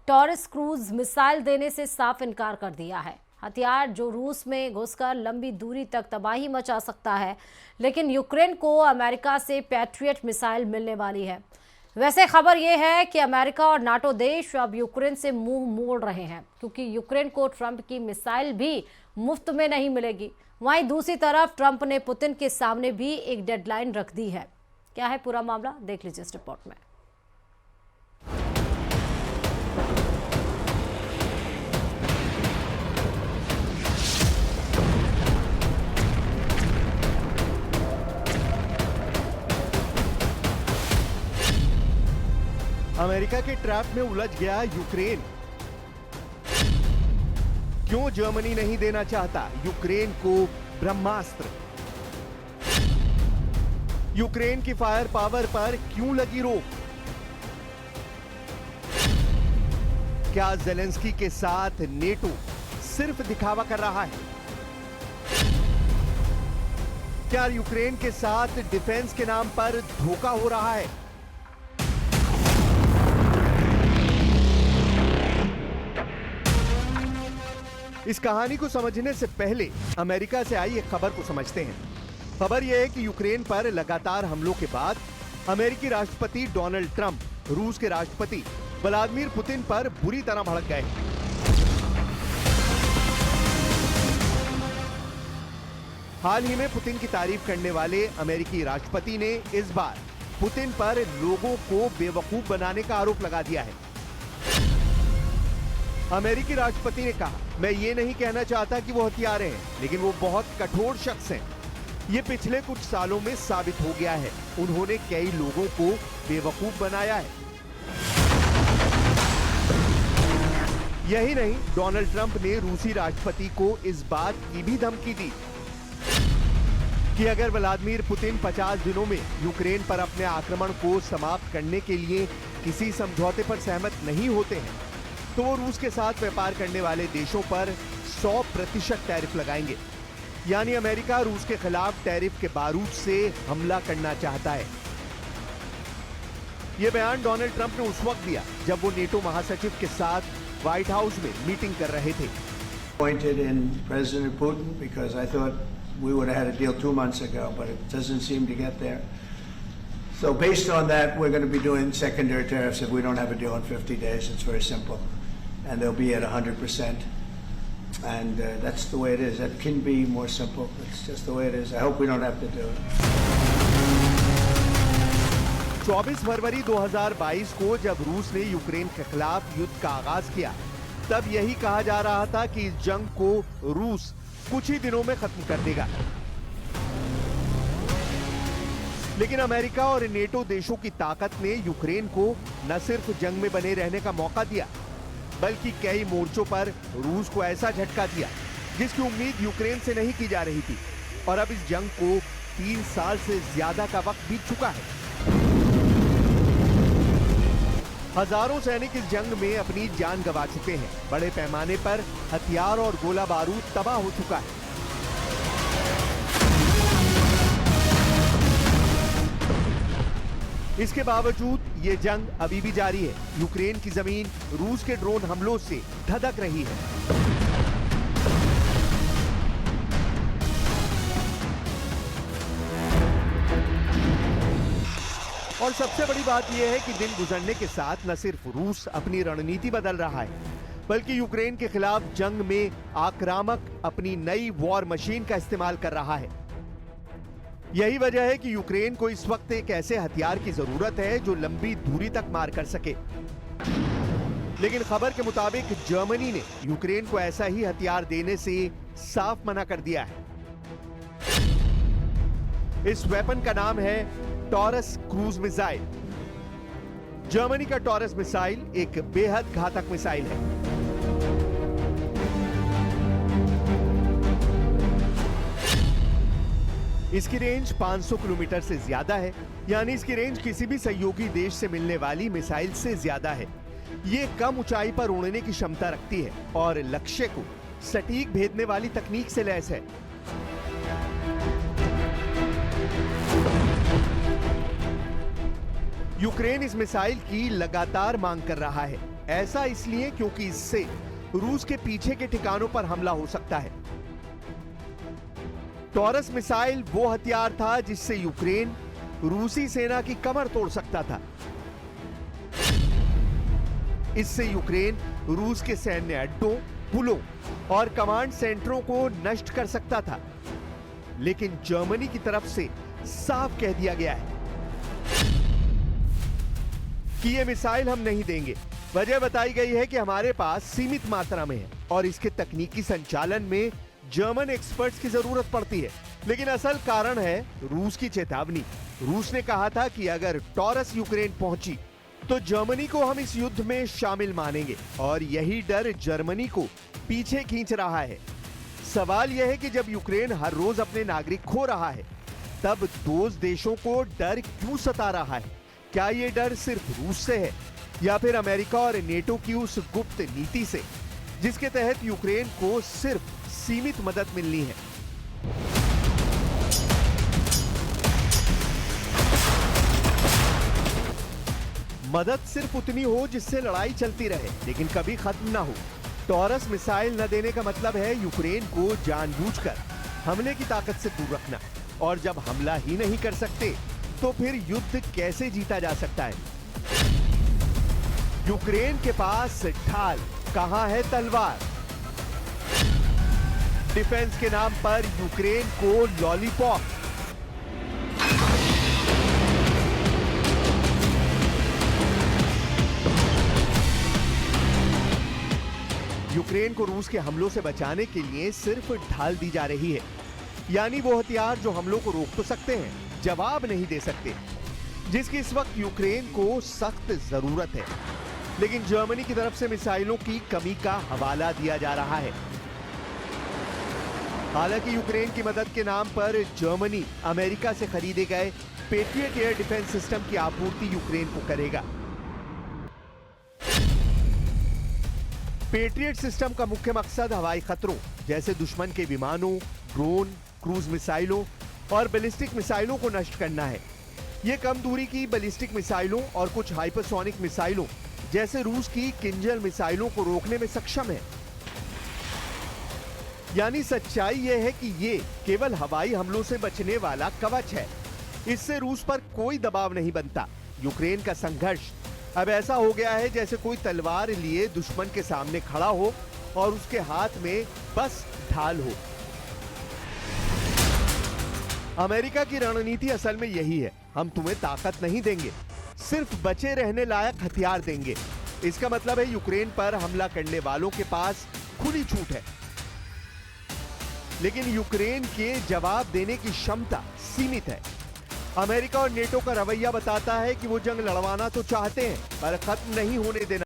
Taurus cruise missile देने से साफ इनकार कर दिया है। हथियार जो रूस में घुसकर लंबी दूरी तक तबाही मचा सकता है, लेकिन यूक्रेन को अमेरिका से पैट्रियट मिसाइल मिलने वाली है। वैसे खबर यह है कि अमेरिका और नाटो देश अब यूक्रेन से मुंह मोड़ रहे हैं, क्योंकि यूक्रेन को ट्रंप की मिसाइल भी मुफ्त में नहीं मिलेगी। वहीं दूसरी तरफ ट्रंप ने पुतिन के सामने भी एक डेडलाइन रख दी है। क्या है पूरा मामला, देख लीजिए इस रिपोर्ट में। अमेरिका के ट्रैप में उलझ गया यूक्रेन। क्यों जर्मनी नहीं देना चाहता यूक्रेन को ब्रह्मास्त्र? यूक्रेन की फायर पावर पर क्यों लगी रोक? क्या जेलेंस्की के साथ नेटो सिर्फ दिखावा कर रहा है? क्या यूक्रेन के साथ डिफेंस के नाम पर धोखा हो रहा है? इस कहानी को समझने से पहले अमेरिका से आई एक खबर को समझते हैं। खबर यह है कि यूक्रेन पर लगातार हमलों के बाद अमेरिकी राष्ट्रपति डोनाल्ड ट्रंप रूस के राष्ट्रपति व्लादिमीर पुतिन पर बुरी तरह भड़क गए। हाल ही में पुतिन की तारीफ करने वाले अमेरिकी राष्ट्रपति ने इस बार पुतिन पर लोगों को बेवकूफ बनाने का आरोप लगा दिया है। अमेरिकी राष्ट्रपति ने कहा, मैं ये नहीं कहना चाहता कि वो हथियारे हैं, लेकिन वो बहुत कठोर शख्स हैं। ये पिछले कुछ सालों में साबित हो गया है। उन्होंने कई लोगों को बेवकूफ बनाया है। यही नहीं, डोनाल्ड ट्रंप ने रूसी राष्ट्रपति को इस बात की भी धमकी दी कि अगर व्लादिमीर पुतिन 50 दिनों में यूक्रेन पर अपने आक्रमण को समाप्त करने के लिए किसी समझौते पर सहमत नहीं होते हैं, तो वो रूस के साथ व्यापार करने वाले देशों पर 100% टैरिफ लगाएंगे। यानी अमेरिका रूस के खिलाफ टैरिफ के बारूद से हमला करना चाहता है। यह बयान डोनाल्ड ट्रंप ने उस वक्त दिया जब वो नेटो महासचिव के साथ व्हाइट हाउस में मीटिंग कर रहे थे। Appointed in President Putin because I thought we would have had a deal 2 months ago, but it doesn't seem to get there. So based on that, we're going to be doing secondary tariffs if we don't have a deal in 50 days. It's very simple. And they'll be at 100%. And that's the way it is. That can be more simple. It's just the way it is. I hope we don't have to do it. 24 फरवरी 2022 को जब रूस ने Ukraine के खिलाफ युद्ध का आगाज किया, तब यही कहा जा रहा था कि इस जंग को रूस कुछ ही दिनों में खत्म कर देगा। लेकिन अमेरिका और नेटो देशों की ताकत ने यूक्रेन को न सिर्फ जंग में बने रहने का मौका दिया, बल्कि कई मोर्चों पर रूस को ऐसा झटका दिया जिसकी उम्मीद यूक्रेन से नहीं की जा रही थी। और अब इस जंग को 3 साल से ज्यादा का वक्त बीत चुका है। हजारों सैनिक इस जंग में अपनी जान गंवा चुके हैं। बड़े पैमाने पर हथियार और गोला बारूद तबाह हो चुका है। इसके बावजूद ये जंग अभी भी जारी है। यूक्रेन की जमीन रूस के ड्रोन हमलों से धधक रही है। और सबसे बड़ी बात यह है कि दिन गुजरने के साथ न सिर्फ रूस अपनी रणनीति बदल रहा है, बल्कि यूक्रेन के खिलाफ जंग में आक्रामक अपनी नई वॉर मशीन का इस्तेमाल कर रहा है। यही वजह है कि यूक्रेन को इस वक्त एक ऐसे हथियार की जरूरत है जो लंबी दूरी तक मार कर सके। लेकिन खबर के मुताबिक जर्मनी ने यूक्रेन को ऐसा ही हथियार देने से साफ मना कर दिया है। इस वेपन का नाम है टॉरस क्रूज मिसाइल। जर्मनी का टॉरस मिसाइल एक बेहद घातक मिसाइल है। इसकी रेंज 500 किलोमीटर से ज्यादा है, यानी इसकी रेंज किसी भी सहयोगी देश से मिलने वाली मिसाइल से ज्यादा है। ये कम ऊंचाई पर उड़ने की क्षमता रखती है और लक्ष्य को सटीक भेदने वाली तकनीक से लैस है। यूक्रेन इस मिसाइल की लगातार मांग कर रहा है। ऐसा इसलिए क्योंकि इससे रूस के पीछे के ठिकानों पर हमला हो सकता है। टॉरस मिसाइल वो हथियार था जिससे यूक्रेन रूसी सेना की कमर तोड़ सकता था। इससे यूक्रेन रूस के सैन्य अड्डों, पुलों और कमांड सेंटरों को नष्ट कर सकता था। लेकिन जर्मनी की तरफ से साफ कह दिया गया है कि यह मिसाइल हम नहीं देंगे। वजह बताई गई है कि हमारे पास सीमित मात्रा में है और इसके तकनीकी संचालन में जर्मन एक्सपर्ट्स की जरूरत पड़ती है। लेकिन असल कारण है रूस की चेतावनी। रूस ने कहा था कि अगर टॉरस यूक्रेन पहुंची तो जर्मनी को हम इस युद्ध में शामिल मानेंगे और यही डर जर्मनी को पीछे खींच रहा है। सवाल यह है कि जब यूक्रेन हर रोज अपने नागरिक खो रहा है तब दोस्त देशों को डर क्यों सता रहा है? क्या ये डर सिर्फ रूस से है या फिर अमेरिका और नेटो की उस गुप्त नीति से जिसके तहत यूक्रेन को सिर्फ सीमित मदद मिलनी है? मदद सिर्फ उतनी हो जिससे लड़ाई चलती रहे लेकिन कभी खत्म ना हो। टॉरस मिसाइल न देने का मतलब है यूक्रेन को जानबूझकर हमले की ताकत से दूर रखना, और जब हमला ही नहीं कर सकते तो फिर युद्ध कैसे जीता जा सकता है? यूक्रेन के पास ढाल, कहां है तलवार? डिफेंस के नाम पर यूक्रेन को लॉलीपॉप। यूक्रेन को रूस के हमलों से बचाने के लिए सिर्फ ढाल दी जा रही है, यानी वो हथियार जो हमलों को रोक तो सकते हैं, जवाब नहीं दे सकते, जिसकी इस वक्त यूक्रेन को सख्त जरूरत है। लेकिन जर्मनी की तरफ से मिसाइलों की कमी का हवाला दिया जा रहा है। हालांकि यूक्रेन की मदद के नाम पर जर्मनी अमेरिका से खरीदे गए पेट्रियट एयर डिफेंस सिस्टम की आपूर्ति यूक्रेन को करेगा। पेट्रियट सिस्टम का मुख्य मकसद हवाई खतरों जैसे दुश्मन के विमानों, ड्रोन, क्रूज मिसाइलों और बैलिस्टिक मिसाइलों को नष्ट करना है। यह कम दूरी की बैलिस्टिक मिसाइलों और कुछ हाइपरसोनिक मिसाइलों जैसे रूस की किंजल मिसाइलों को रोकने में सक्षम है। यानी सच्चाई यह है कि ये केवल हवाई हमलों से बचने वाला कवच है। इससे रूस पर कोई दबाव नहीं बनता। यूक्रेन का संघर्ष अब ऐसा हो गया है जैसे कोई तलवार लिए दुश्मन के सामने खड़ा हो और उसके हाथ में बस ढाल हो। अमेरिका की रणनीति असल में यही है, हम तुम्हें ताकत नहीं देंगे, सिर्फ बचे रहने लायक हथियार देंगे। इसका मतलब है यूक्रेन पर हमला करने वालों के पास खुली छूट है, लेकिन यूक्रेन के जवाब देने की क्षमता सीमित है। अमेरिका और नेटो का रवैया बताता है कि वो जंग लड़वाना तो चाहते हैं पर खत्म नहीं होने देना।